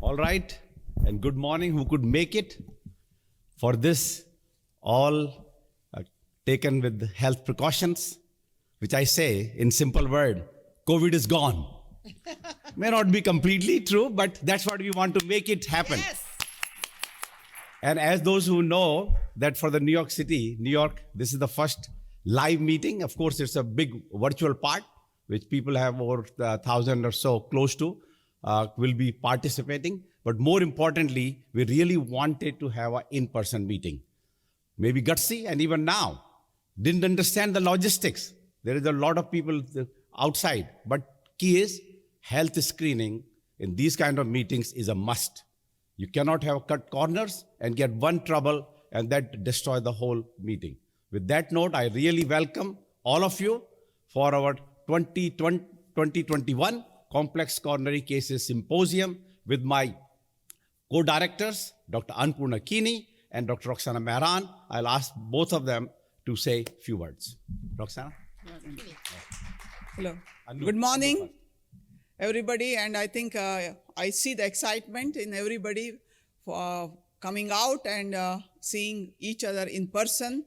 All right, and good morning. Who could make it for this? All taken with health precautions, which I say in simple word, COVID is gone. May not be completely true, but that's what we want to make it happen. Yes. And as those who know that for the New York City, New York, this is the first live meeting. Of course, it's a big virtual part, which people have over 1,000 or so close to, will be participating. But more importantly, we really wanted to have an in-person meeting. Maybe gutsy, and even now, didn't understand the logistics. There is a lot of people outside, but key is health screening in these kind of meetings is a must. You cannot have cut corners and get one trouble and that destroy the whole meeting. With that note, I really welcome all of you for our 2021 Complex Coronary Cases Symposium with my co-directors, Dr. Annapurna Kini and Dr. Roxana Maran. I'll ask both of them to say a few words. Roxana? Hello. Good morning, everybody. And I think I see the excitement in everybody for coming out and seeing each other in person.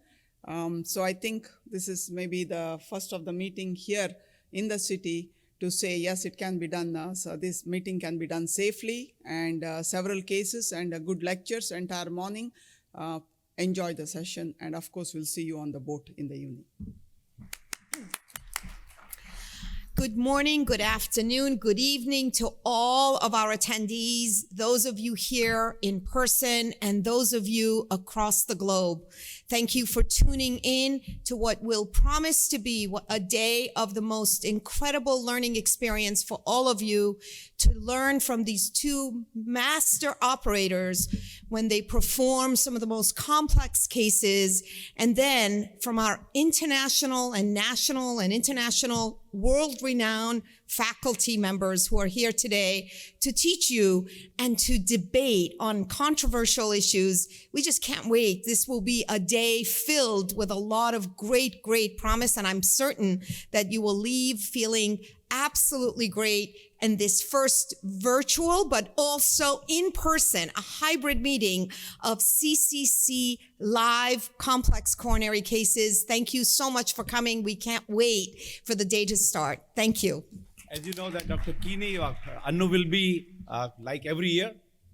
So I think this is maybe the first of the meeting here in the city to say, yes, it can be done. So this meeting can be done safely, and several cases and good lectures entire morning. Enjoy the session, and of course, we'll see you on the boat in the evening. Good morning, good afternoon, good evening to all of our attendees, those of you here in person and those of you across the globe. Thank you for tuning in to what will promise to be a day of the most incredible learning experience for all of you to learn from these two master operators when they perform some of the most complex cases, and then from our international and national and international world-renowned faculty members who are here today to teach you and to debate on controversial issues. We just can't wait. This will be a day filled with a lot of great, great promise, and I'm certain that you will leave feeling absolutely great in this first virtual, but also in person, a hybrid meeting of CCC live complex coronary cases. Thank you so much for coming. We can't wait for the day to start. Thank you. As you know that Dr. Kini, Annu will be, like every year,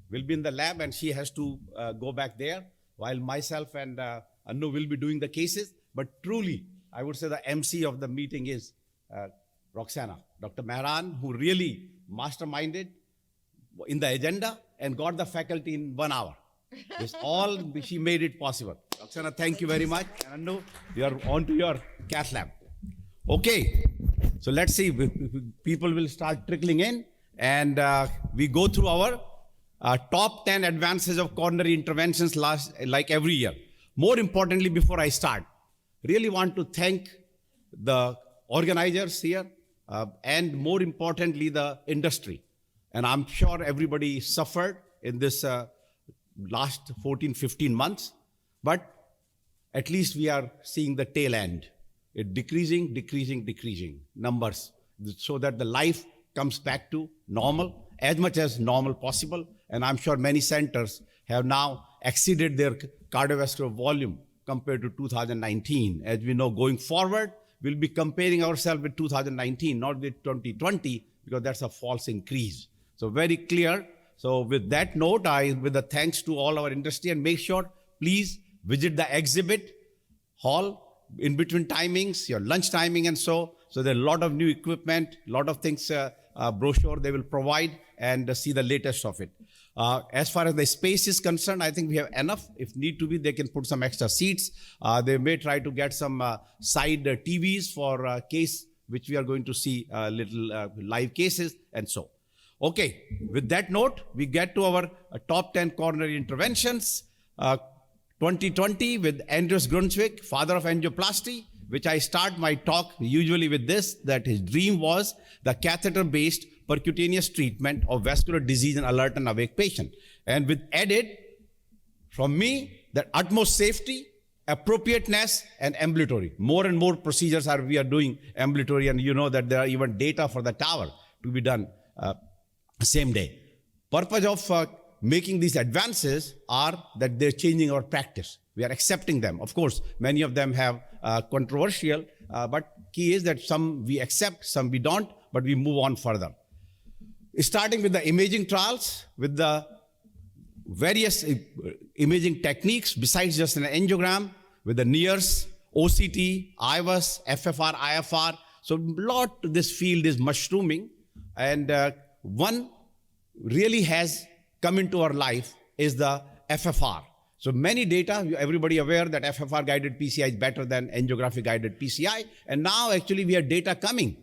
will be in the lab, and she has to go back there, while myself and Annu will be doing the cases. But truly, I would say the MC of the meeting is Roxana, Dr. Maran, who really masterminded in the agenda and got the faculty in 1 hour. It's all, she made it possible. Roxana, thank you very much. And Annu, you are on to your cath lab. Okay, so let's see, people will start trickling in, and we go through our top 10 advances of coronary interventions like every year. More importantly, before I start, really want to thank the organizers here, and more importantly, the industry. And I'm sure everybody suffered in this last 14, 15 months, but at least we are seeing the tail end. It decreasing numbers, so that the life comes back to normal, as much as normal possible. And I'm sure many centers have now exceeded their cardiovascular volume compared to 2019. As we know, going forward, we'll be comparing ourselves with 2019, not with 2020, because that's a false increase. So very clear. So with that note, with the thanks to all our industry, and make sure, please visit the exhibit hall in between timings, your lunch timing and so there are a lot of new equipment, a lot of things, brochure they will provide, and see the latest of it. As far as the space is concerned, I think we have enough. If need to be, they can put some extra seats. They may try to get some side TVs for case, which we are going to see little live cases and so. Okay, with that note, we get to our top 10 coronary interventions. 2020 with Andreas Grunswick, father of angioplasty, which I start my talk usually with this, that his dream was the catheter-based percutaneous treatment of vascular disease in alert and awake patient. And with added, from me, that utmost safety, appropriateness, and ambulatory. More and more procedures we are doing ambulatory, and you know that there are even data for the tower to be done same day. purpose of making these advances are that they're changing our practice. We are accepting them. Of course, many of them have controversial, but key is that some we accept, some we don't, but we move on further. Starting with the imaging trials, with the various imaging techniques besides just an angiogram, with the NIRS, OCT, IVUS, FFR, IFR. So this field is mushrooming, and one really has come into our life is the FFR. So many data, everybody aware that FFR guided PCI is better than angiographic guided PCI, and now actually we have data coming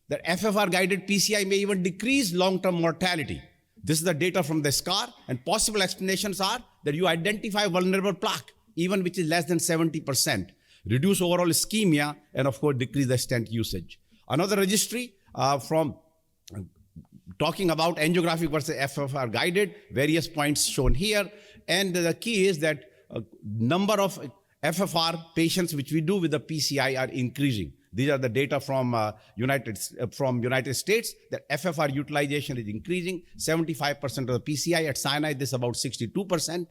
that FFR guided PCI may even decrease long-term mortality. This is the data from the SCAR, and possible explanations are that you identify vulnerable plaque, even which is less than 70%, reduce overall ischemia, and of course decrease the stent usage. Another registry from talking about angiographic versus FFR guided, various points shown here, and the key is that number of FFR patients which we do with the PCI are increasing. These are the data from United States, that FFR utilization is increasing, 75% of the PCI. At Sinai, this is about 62%.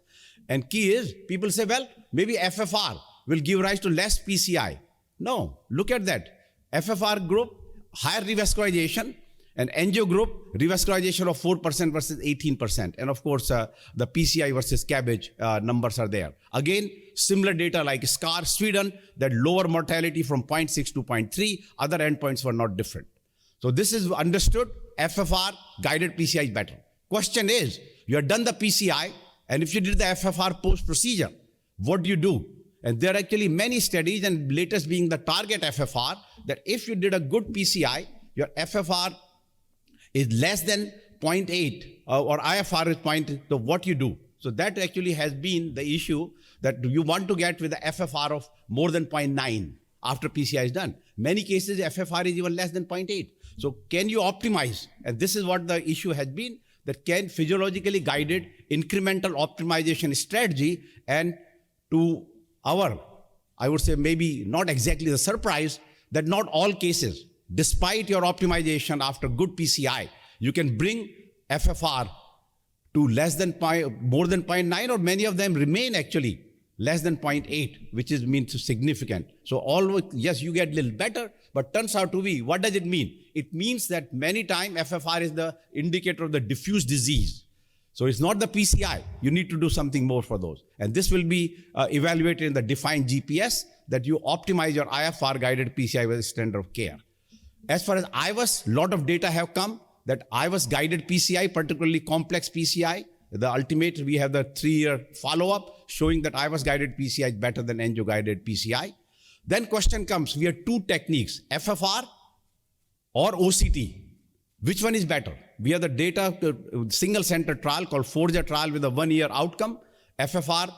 And key is, people say, well, maybe FFR will give rise to less PCI. No, look at that. FFR group, higher revascularization, and angio group, revascularization of 4% versus 18%. And of course, the PCI versus cabbage numbers are there. Again, similar data like SCAR, Sweden, that lower mortality from 0.6 to 0.3. Other endpoints were not different. So this is understood. FFR guided PCI is better. Question is, you have done the PCI, and if you did the FFR post-procedure, what do you do? And there are actually many studies, and latest being the target FFR, that if you did a good PCI, your FFR is less than 0.8 or IFR is 0.8, so what you do? So that actually has been the issue, that you want to get with the FFR of more than 0.9 after PCI is done. Many cases FFR is even less than 0.8. So can you optimize? And this is what the issue has been, that can physiologically guided incremental optimization strategy, and to our, I would say maybe not exactly the surprise, that not all cases, despite your optimization after good PCI, you can bring FFR to less than more than 0.9, or many of them remain actually less than 0.8, which means significant. So yes, you get a little better, but turns out to be, what does it mean? It means that many times FFR is the indicator of the diffuse disease. So it's not the PCI. You need to do something more for those. And this will be evaluated in the defined GPS, that you optimize your IFR guided PCI with standard of care. As far as IVUS, a lot of data have come that IVUS guided PCI, particularly complex PCI, the ultimate, we have the 3-year follow-up showing that IVUS guided PCI is better than angio guided PCI. Then question comes, we have two techniques, FFR or OCT. Which one is better? We have the data, single center trial called Forza trial with a 1-year outcome, FFR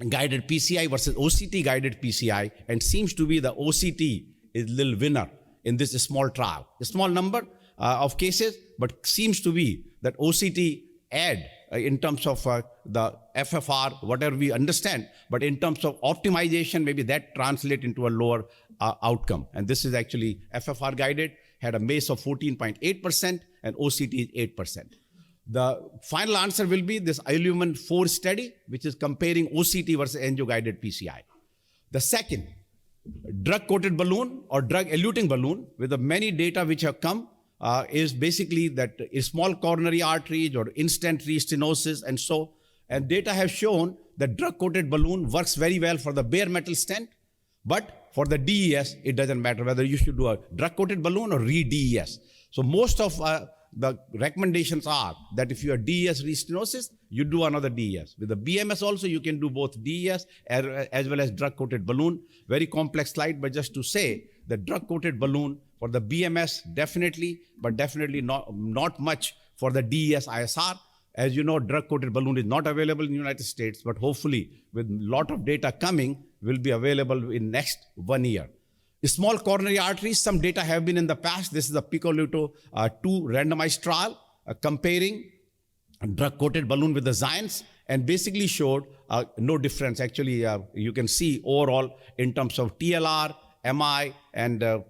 guided PCI versus OCT guided PCI, and seems to be the OCT is little winner in this small trial. A small number of cases, but seems to be that OCT add in terms of the FFR, whatever we understand, but in terms of optimization, maybe that translate into a lower outcome. And this is actually FFR guided, had a MACE of 14.8% and OCT is 8%. The final answer will be this Illumin 4 study, which is comparing OCT versus angio guided PCI. The second, drug-coated balloon or drug-eluting balloon, with the many data which have come, is basically that small coronary arteries or in-stent restenosis and data have shown that drug-coated balloon works very well for the bare metal stent, but for the DES, it doesn't matter whether you should do a drug-coated balloon or re-DES. So most of the recommendations are that if you have DES restenosis, you do another DES. With the BMS also, you can do both DES as well as drug-coated balloon. Very complex slide, but just to say the drug-coated balloon for the BMS definitely, but definitely not much for the DES ISR. As you know, drug-coated balloon is not available in the United States, but hopefully with a lot of data coming, will be available in next 1 year. Small coronary arteries, some data have been in the past. This is the Piccoluto 2 randomized trial comparing drug-coated balloon with the Zions, and basically showed no difference. Actually, you can see overall in terms of TLR, MI, and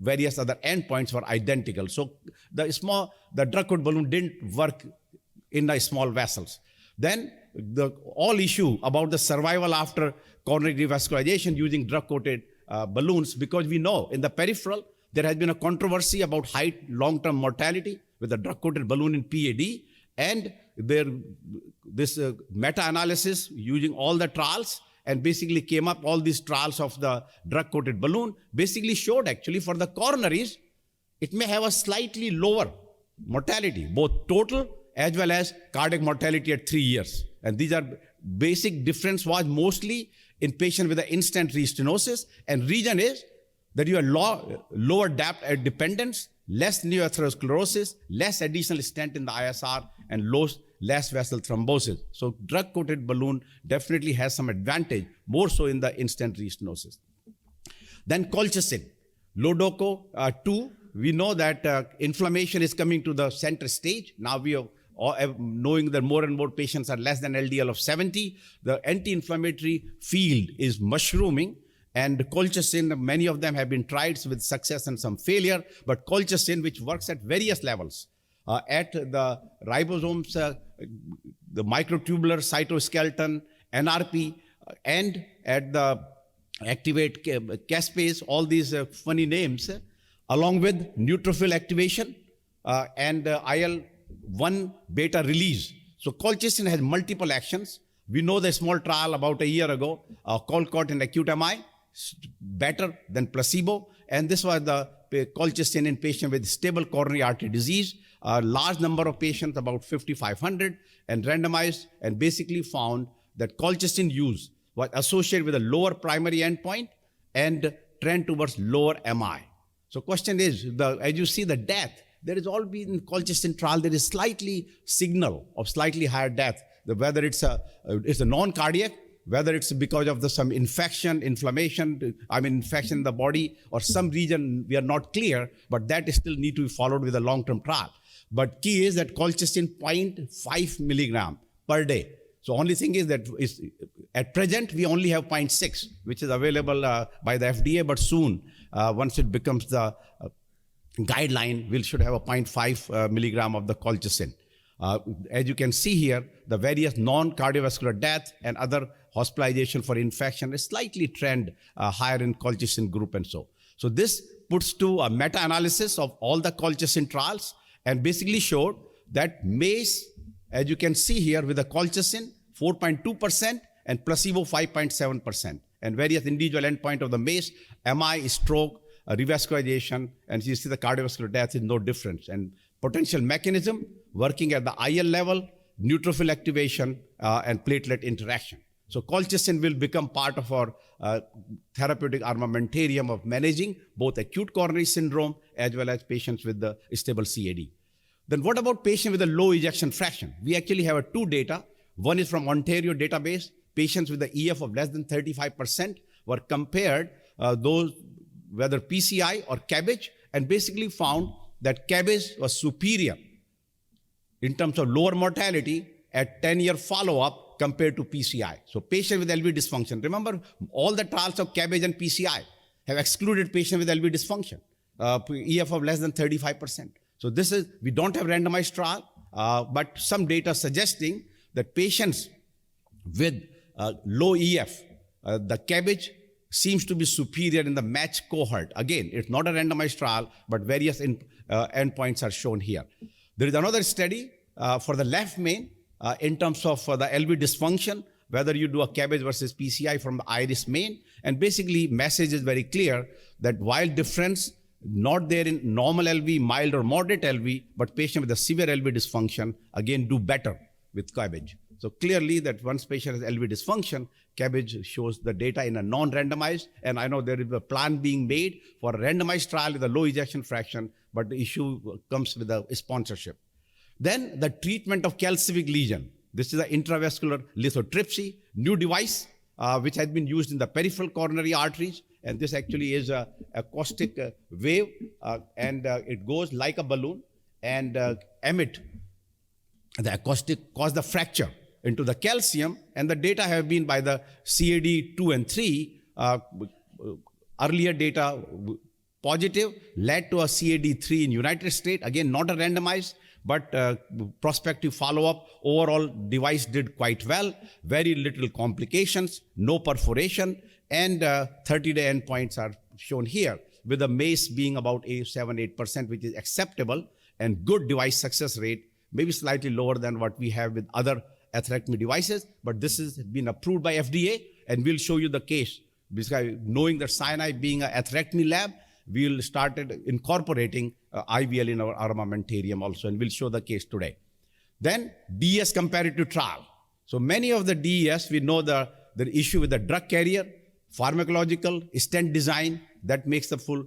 various other endpoints were identical. So the drug-coated balloon didn't work in the small vessels. Then the all issue about the survival after coronary revascularization using drug-coated balloons, because we know in the peripheral, there has been a controversy about high long-term mortality with a drug-coated balloon in PAD, and this meta-analysis using all the trials and basically came up, all these trials of the drug-coated balloon basically showed actually for the coronaries, it may have a slightly lower mortality, both total as well as cardiac mortality at 3 years. And these are basic difference was mostly in patients with the in-stent restenosis, and reason is that you have lower depth dependence, less new atherosclerosis, less additional stent in the ISR, and less vessel thrombosis. So drug-coated balloon definitely has some advantage, more so in the in-stent restenosis. Then colchicine, Lodoco 2, we know that inflammation is coming to the center stage. Now we are knowing that more and more patients are less than LDL of 70. The anti-inflammatory field is mushrooming, and colchicine, many of them have been tried with success and some failure, but colchicine, which works at various levels, at the ribosomes, the microtubular cytoskeleton, NRP, and at the activate caspase, all these funny names, along with neutrophil activation and IL-1 beta release. So colchicine has multiple actions. We know the small trial about a year ago, Colcott in acute MI, better than placebo. And this was the colchicine in patients with stable coronary artery disease, a large number of patients, about 5,500, and randomized, and basically found that colchicine use was associated with a lower primary endpoint and trend towards lower MI. So question is, as you see the death, there is all been in colchicine trial, there is slightly signal of slightly higher death, whether it's a non-cardiac, whether it's because of some infection, inflammation in the body, or some region we are not clear, but that still need to be followed with a long-term trial. But key is that colchicine 0.5 milligram per day. So only thing is that at present, we only have 0.6, which is available by the FDA, but soon, once it becomes the guideline, we should have a 0.5 milligram of the colchicine. As you can see here, the various non-cardiovascular death and other hospitalization for infection is slightly trend higher in colchicine group and so. So this puts to a meta-analysis of all the colchicine trials and basically showed that MACE, as you can see here with the colchicine, 4.2% and placebo 5.7%. And various individual endpoint of the MACE, MI, stroke, revascularization, and you see the cardiovascular death is no difference. And potential mechanism working at the IL level, neutrophil activation, and platelet interaction. So colchicine will become part of our therapeutic armamentarium of managing both acute coronary syndrome as well as patients with the stable CAD. Then what about patients with a low ejection fraction? We actually have two data. One is from Ontario database. Patients with the EF of less than 35% were compared, those whether PCI or CABG, and basically found that CABG was superior in terms of lower mortality at 10-year follow-up compared to PCI. So patients with LV dysfunction. Remember, all the trials of CABG and PCI have excluded patients with LV dysfunction, EF of less than 35%. So this is, we don't have randomized trial, but some data suggesting that patients with low EF, the CABG seems to be superior in the match cohort. Again, it's not a randomized trial, but various endpoints are shown here. There is another study for the left main in terms of the LV dysfunction, whether you do a CABG versus PCI from the iris main, and basically message is very clear that while difference not there in normal LV, mild or moderate LV, but patient with a severe LV dysfunction, again, do better with CABG. So clearly that once patient has LV dysfunction, CABG shows the data in a non-randomized, and I know there is a plan being made for a randomized trial with a low ejection fraction, but the issue comes with a sponsorship. Then the treatment of calcific lesion. This is an intravascular lithotripsy, new device, which has been used in the peripheral coronary arteries. And this actually is a acoustic wave, and it goes like a balloon and emit the acoustic, cause the fracture into the calcium. And the data have been by the CAD 2 and 3, earlier data positive, led to a CAD 3 in United States. Again, not a randomized, but prospective follow-up, overall device did quite well, very little complications, no perforation, and 30-day endpoints are shown here, with the MACE being about 7-8%, which is acceptable, and good device success rate, maybe slightly lower than what we have with other atherectomy devices, but this has been approved by FDA, and we'll show you the case. Because knowing that Sinai being an atherectomy lab, we'll started incorporating IVL in our armamentarium also, and we'll show the case today. Then DES Comparative Trial. So many of the DES, we know the issue with the drug carrier, pharmacological, stent design, that makes the full,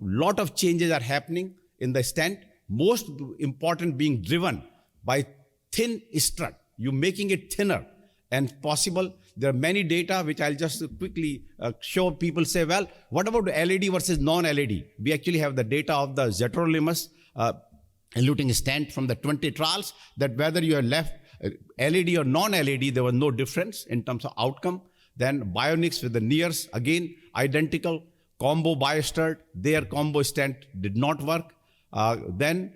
lot of changes are happening in the stent, most important being driven by thin strut. You're making it thinner and possible. There are many data which I'll just quickly show. People say, well, what about LED versus non-LED? We actually have the data of the Zetrolimus eluting stent from the 20 trials, that whether you are left LED or non-LED, there was no difference in terms of outcome. Then Bionics with the Nears, again, identical. Combo BioSturt, their combo stent did not work. Then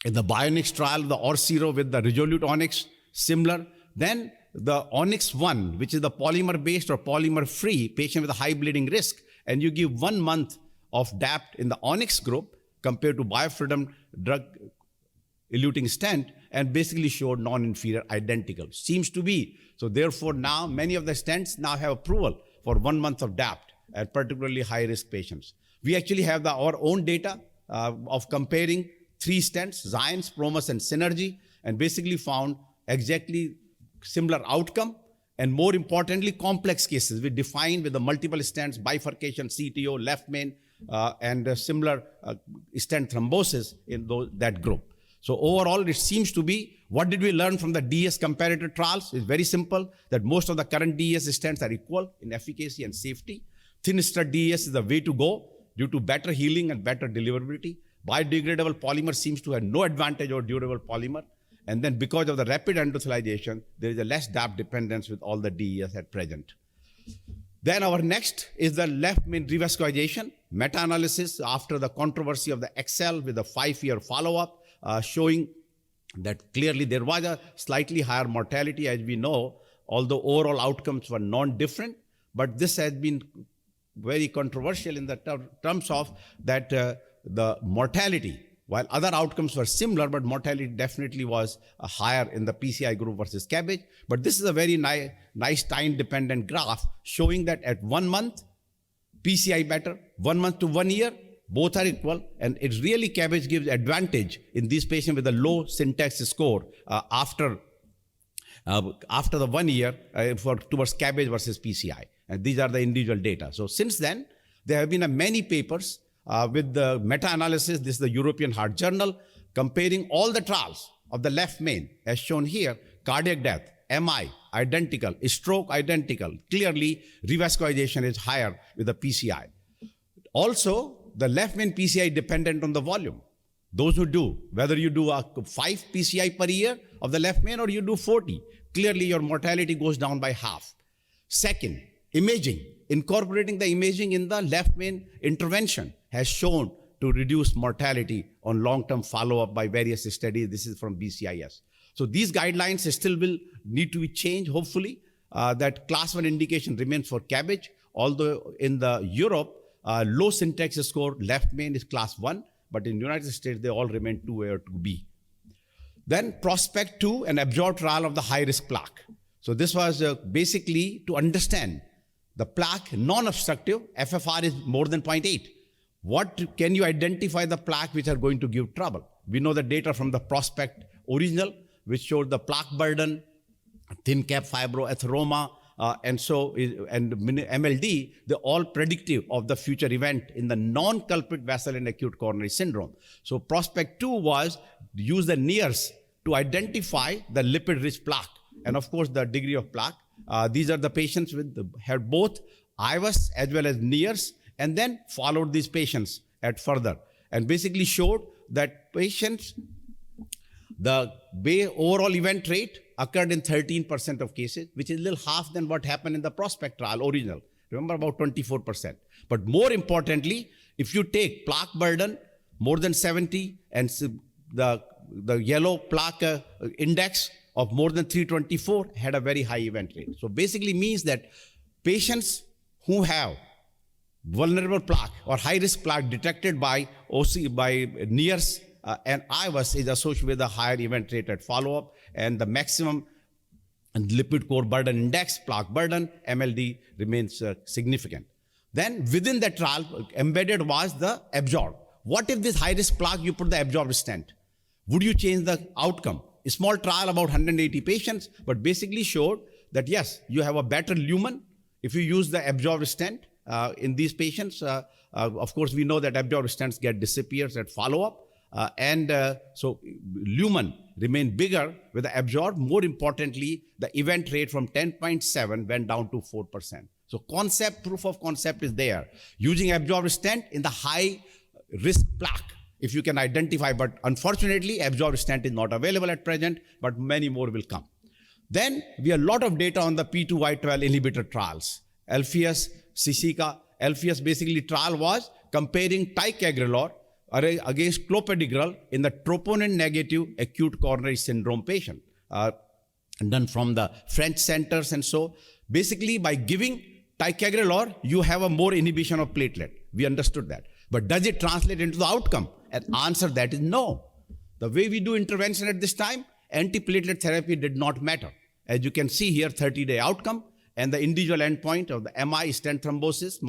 in the Bionics trial, the Orsiro with the Resolute Onyx, similar. Then the Onyx 1, which is the polymer-based or polymer-free patient with a high bleeding risk, and you give 1 month of DAPT in the Onyx group compared to biofreedom drug-eluting stent, and basically showed non-inferior, identical. Seems to be. So therefore now many of the stents now have approval for 1 month of DAPT at particularly high-risk patients. We actually have our own data of comparing 3 stents, Xience, Promus, and Synergy, and basically found exactly similar outcome, and more importantly, complex cases. We defined with the multiple stents, bifurcation, CTO, left main, and similar stent thrombosis in that group. So overall, it seems to be, what did we learn from the DES comparative trials? It's very simple, that most of the current DES stents are equal in efficacy and safety. Thin strut DES is the way to go due to better healing and better deliverability. Biodegradable polymer seems to have no advantage over durable polymer. And then because of the rapid endothelization, there is a less DAPT dependence with all the DES at present. Then our next is the left main revascularization, meta-analysis after the controversy of the Excel with a 5-year follow-up, showing that clearly there was a slightly higher mortality, as we know, although overall outcomes were non-different. But this has been very controversial in the terms of that the mortality, while other outcomes were similar, but mortality definitely was higher in the PCI group versus cabbage. But this is a very nice time-dependent graph showing that at 1 month, PCI better, 1 month to 1 year, both are equal, and it really cabbage gives advantage in these patients with a low syntax score after the 1 year towards cabbage versus PCI. And these are the individual data. So since then, there have been many papers with the meta-analysis. This is the European Heart Journal, comparing all the trials of the left main, as shown here, cardiac death, MI, identical, stroke, identical. Clearly, revascularization is higher with the PCI. Also, the left main PCI dependent on the volume. Those who do, whether you do 5 PCI per year of the left main or you do 40, clearly your mortality goes down by half. Second, imaging. Incorporating the imaging in the left main intervention has shown to reduce mortality on long-term follow-up by various studies. This is from BCIS. So these guidelines still will need to be changed, hopefully, that class 1 indication remains for cabbage, although in the Europe, low syntax score left main is class 1, but in the United States, they all remain 2A or 2B. Then Prospect 2, an absorbed trial of the high-risk plaque. So this was basically to understand the plaque non-obstructive, FFR is more than 0.8. What can you identify the plaque which are going to give trouble? We know the data from the Prospect original, which showed the plaque burden, thin cap fibroatheroma, and MLD, they're all predictive of the future event in the non-culprit vessel in acute coronary syndrome. So Prospect 2 was use the Nears to identify the lipid-rich plaque, and of course the degree of plaque. These are the patients with had both IVUS as well as Nears, and then followed these patients at further, and basically showed that patients, the overall event rate occurred in 13% of cases, which is a little half than what happened in the Prospect trial original. Remember, about 24%. But more importantly, if you take plaque burden more than 70 and the the yellow plaque index of more than 324 had a very high event rate. So basically means that patients who have vulnerable plaque or high-risk plaque detected by OC, by NIRS and IVUS is associated with a higher event rate at follow-up, and the maximum lipid core burden index, plaque burden, MLD remains significant. Then within that trial, embedded was the absorb. What if this high-risk plaque, you put the absorb stent? Would you change the outcome? A small trial, about 180 patients, but basically showed that yes, you have a better lumen if you use the absorb stent in these patients. Of course, we know that absorb stents disappears at follow-up. So lumen remained bigger with the absorb. More importantly, the event rate from 10.7 went down to 4%. So proof of concept is there. Using absorb stent in the high risk plaque, if you can identify, but unfortunately, absorb stent is not available at present, but many more will come. Then we have a lot of data on the P2Y12 inhibitor trials. Alpheus, Sisica. Alpheus basically trial was comparing ticagrelor against clopidogrel in the troponin negative acute coronary syndrome patient, done from the French centers. And so basically by giving ticagrelor, you have a more inhibition of platelet. We understood that. But does it translate into the outcome? And answer that is no. The way we do intervention at this time, antiplatelet therapy did not matter. As you can see here, 30-day outcome and the individual endpoint of the MI stent thrombosis,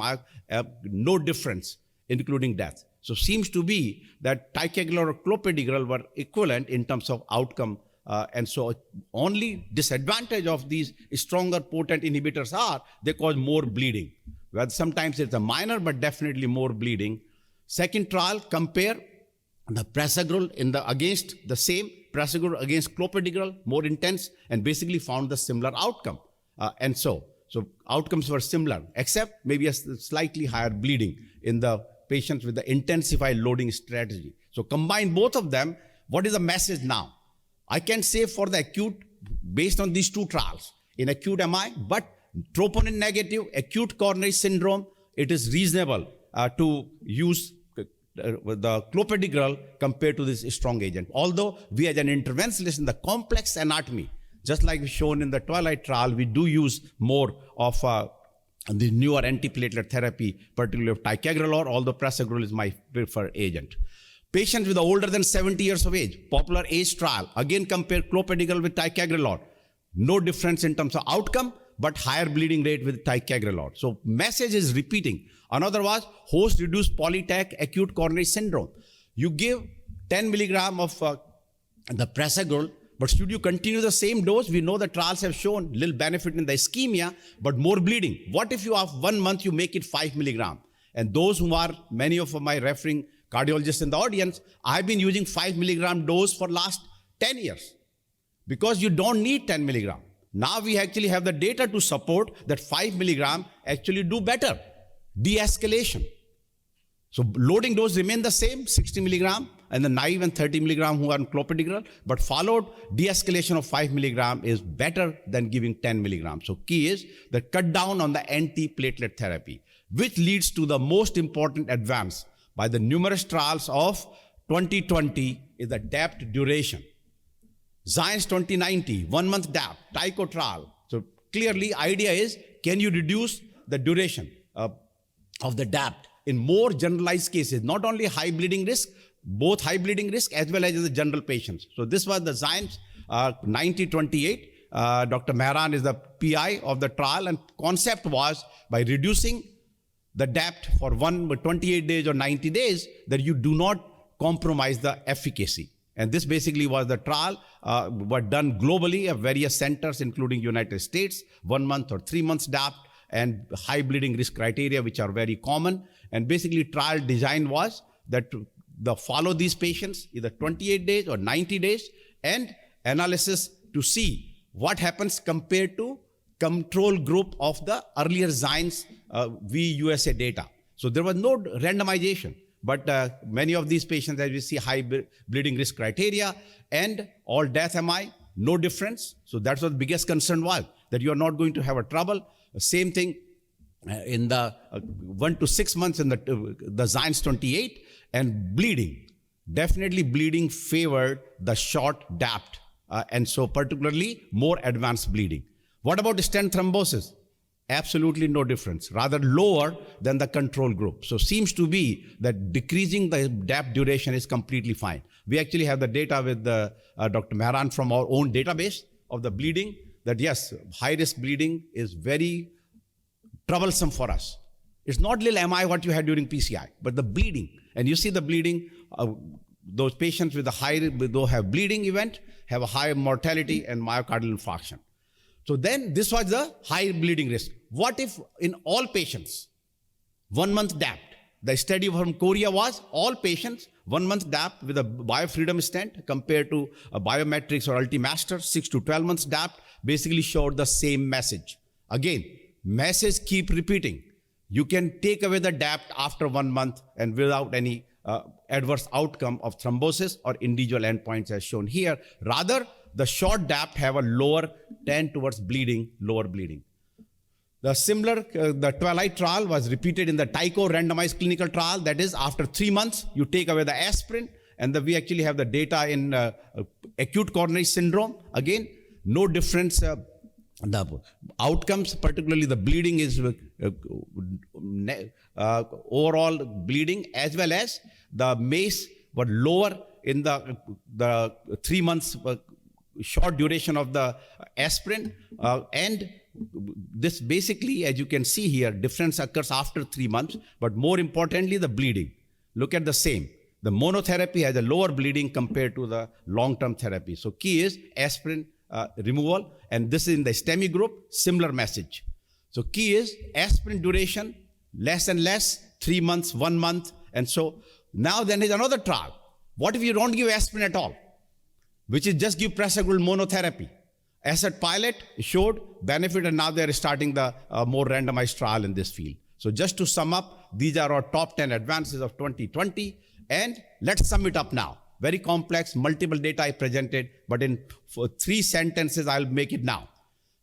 no difference, including death. So seems to be that ticagrelor or clopidogrel were equivalent in terms of outcome. And so only disadvantage of these stronger potent inhibitors are they cause more bleeding. Well, sometimes it's a minor, but definitely more bleeding. Second trial, compare the prasugrel against the same prasugrel against clopidogrel, more intense, and basically found the similar outcome. And so outcomes were similar, except maybe a slightly higher bleeding in the patients with the intensified loading strategy. So combine both of them. What is the message now? I can say for the acute, based on these two trials, in acute MI, but troponin negative, acute coronary syndrome, it is reasonable to use the clopidogrel compared to this strong agent. Although we as an interventionist in the complex anatomy, just like shown in the Twilight trial, we do use more of the newer antiplatelet therapy, particularly of ticagrelor, although prasugrel is my preferred agent. Patients with older than 70 years of age, popular age trial, again compare clopidogrel with ticagrelor. No difference in terms of outcome, but higher bleeding rate with ticagrelor. So message is repeating. Another was host-reduced polytac acute coronary syndrome. You give 10 milligram of the prasugrel, but should you continue the same dose? We know the trials have shown little benefit in the ischemia, but more bleeding. What if you after 1 month, you make it 5 milligram? And those who are, many of my referring cardiologists in the audience, I've been using 5 milligram dose for last 10 years because you don't need 10 milligram. Now we actually have the data to support that 5 milligram actually do better. De-escalation. So loading dose remain the same, 60 milligram, and the naive and 30 milligram who are on clopidogrel, but followed de-escalation of 5 milligram is better than giving 10 milligram. So key is the cut down on the antiplatelet therapy, which leads to the most important advance by the numerous trials of 2020 is the DAPT duration. Science 2090, 1 month DAPT, Tycho trial. So clearly idea is, can you reduce the duration of the DAPT in more generalized cases, not only high bleeding risk, both high bleeding risk as well as in the general patients. So this was the Science 9028. Dr. Maran is the PI of the trial, and concept was by reducing the DAPT for 28 days or 90 days that you do not compromise the efficacy. And this basically was the trial, were done globally at various centers, including United States, 1 month or 3 months DAPT, and high bleeding risk criteria, which are very common. And basically trial design was that follow these patients either 28 days or 90 days and analysis to see what happens compared to control group of the earlier Science USA data. So there was no randomization, but many of these patients, as we see, high bleeding risk criteria and all death MI, no difference. So that's what the biggest concern was, that you are not going to have a trouble. Same thing in the 1 to 6 months in the Science 28, and bleeding. definitely bleeding favored the short DAPT, and so particularly more advanced bleeding. What about the stent thrombosis? Absolutely no difference, rather lower than the control group. So seems to be that decreasing the DAPT duration is completely fine. We actually have the data with Dr. Maran from our own database of the bleeding, that yes, high-risk bleeding is very troublesome for us. It's not little MI what you had during PCI, but the bleeding. And you see the bleeding, those patients with those have bleeding event, have a higher mortality and myocardial infarction. So then this was the high bleeding risk. What if in all patients, 1 month DAPT? The study from Korea was all patients, 1 month DAPT with a biofreedom stent compared to a biometrics or Ultimaster, 6 to 12 months DAPT, basically showed the same message. Again, message keep repeating. You can take away the DAPT after 1 month and without any adverse outcome of thrombosis or individual endpoints as shown here. Rather, the short DAPT have a lower tend towards bleeding, lower bleeding. The similar, the Twilight trial was repeated in the Tycho randomized clinical trial. That is, after 3 months, you take away the aspirin, and we actually have the data in acute coronary syndrome. Again, no difference. The outcomes, particularly the bleeding, is overall bleeding, as well as the MACE were lower in the 3 months short duration of the aspirin, and this basically, as you can see here, difference occurs after 3 months, but more importantly, the bleeding. Look at the same. The monotherapy has a lower bleeding compared to the long-term therapy. So key is aspirin removal, and this is in the STEMI group, similar message. So key is aspirin duration, less and less, 3 months, 1 month, and so now then is another trial. What if you don't give aspirin at all, which is just give prasugrel monotherapy? Asset pilot showed benefit, and now they're starting the more randomized trial in this field. So just to sum up, these are our top 10 advances of 2020, and let's sum it up now. Very complex, multiple data I presented, but in 3 sentences, I'll make it now.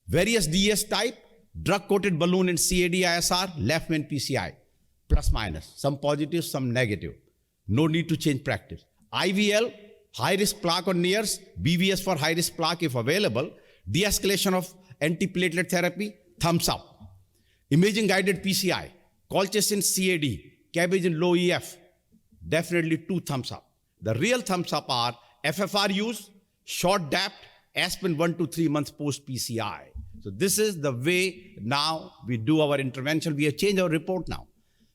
Various DS type, drug-coated balloon in CAD-ISR, left main PCI, plus minus, some positive, some negative. No need to change practice. IVL, high-risk plaque or NEERS, BVS for high-risk plaque if available, de-escalation of antiplatelet therapy, thumbs up. Imaging-guided PCI, colchicine CAD, cabbage in low EF, definitely 2 thumbs up. The real thumbs up are FFR use, short DAPT, aspirin 1 to 3 months post PCI. So this is the way now we do our intervention. We have changed our report now.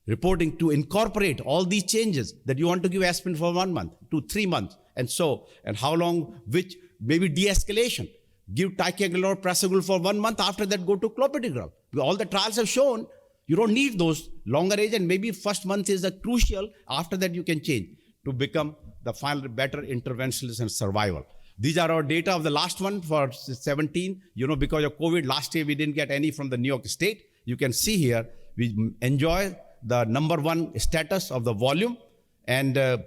Reporting to incorporate all these changes that you want to give aspirin for 1 month to 3 months. And so, and how long, which maybe de-escalation. Give ticagrelor or prasugrel for 1 month, after that go to clopidogrel. All the trials have shown you don't need those longer age, and maybe first month is a crucial, after that you can change to become the final better interventionist and survival. These are our data of the last one for 17. Because of COVID, last year we didn't get any from the New York State. You can see here, we enjoy the #1 status of the volume, and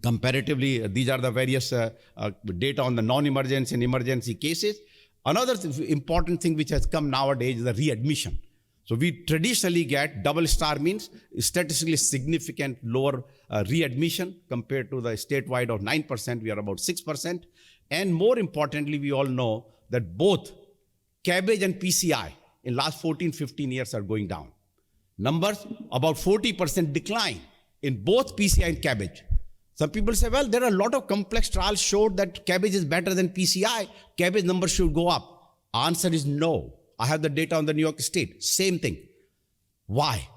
comparatively, these are the various data on the non-emergency and emergency cases. Another important thing which has come nowadays is the readmission. So we traditionally get double star means statistically significant lower readmission compared to the statewide of 9%. We are about 6%. And more importantly, we all know that both cabbage and PCI in last 14, 15 years are going down. Numbers, about 40% decline in both PCI and cabbage. Some people say, well, there are a lot of complex trials showed that cabbage is better than PCI. Cabbage numbers should go up. Answer is no. I have the data on the New York State. Same thing. Why?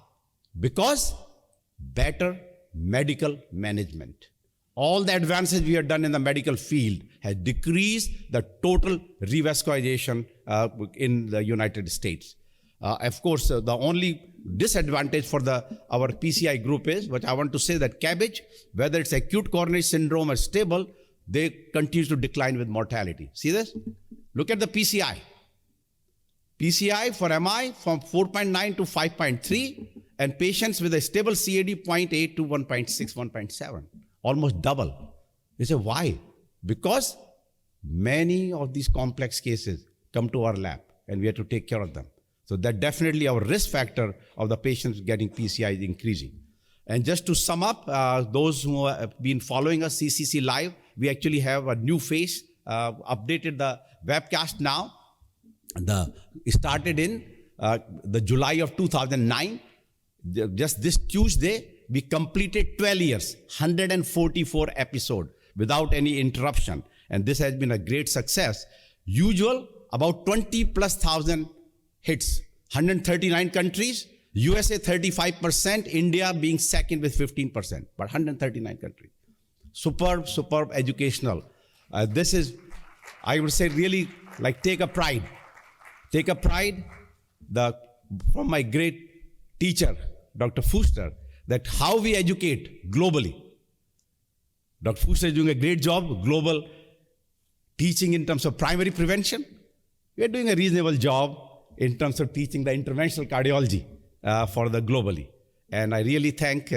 Because better medical management. All the advances we have done in the medical field has decreased the total revascularization in the United States. Of course, the only disadvantage for our PCI group is, but I want to say that cabbage, whether it's acute coronary syndrome or stable, they continue to decline with mortality. See this? Look at the PCI. PCI for MI from 4.9 to 5.3, and patients with a stable CAD 0.8 to 1.6, 1.7, almost double. You say, why? Because many of these complex cases come to our lab, and we have to take care of them. So that definitely our risk factor of the patients getting PCI is increasing. And just to sum up, those who have been following us, CCC Live, we actually have a new face, updated the webcast now. It started in the July of 2009. Just this Tuesday, we completed 12 years, 144 episodes without any interruption. And this has been a great success. Usual, about 20,000+ hits, 139 countries, USA 35%, India being second with 15%, but 139 countries. Superb educational. This is, I would say, really like take a pride. Take a pride from my great teacher, Dr. Fuster, that how we educate globally. Dr. Fuster is doing a great job, global teaching in terms of primary prevention. We are doing a reasonable job in terms of teaching the interventional cardiology for the globally. And I really thank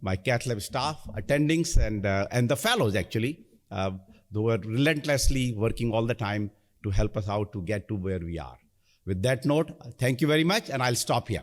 my cath lab staff, attendings, and the fellows actually, who are relentlessly working all the time to help us out to get to where we are. With that note, thank you very much, and I'll stop here.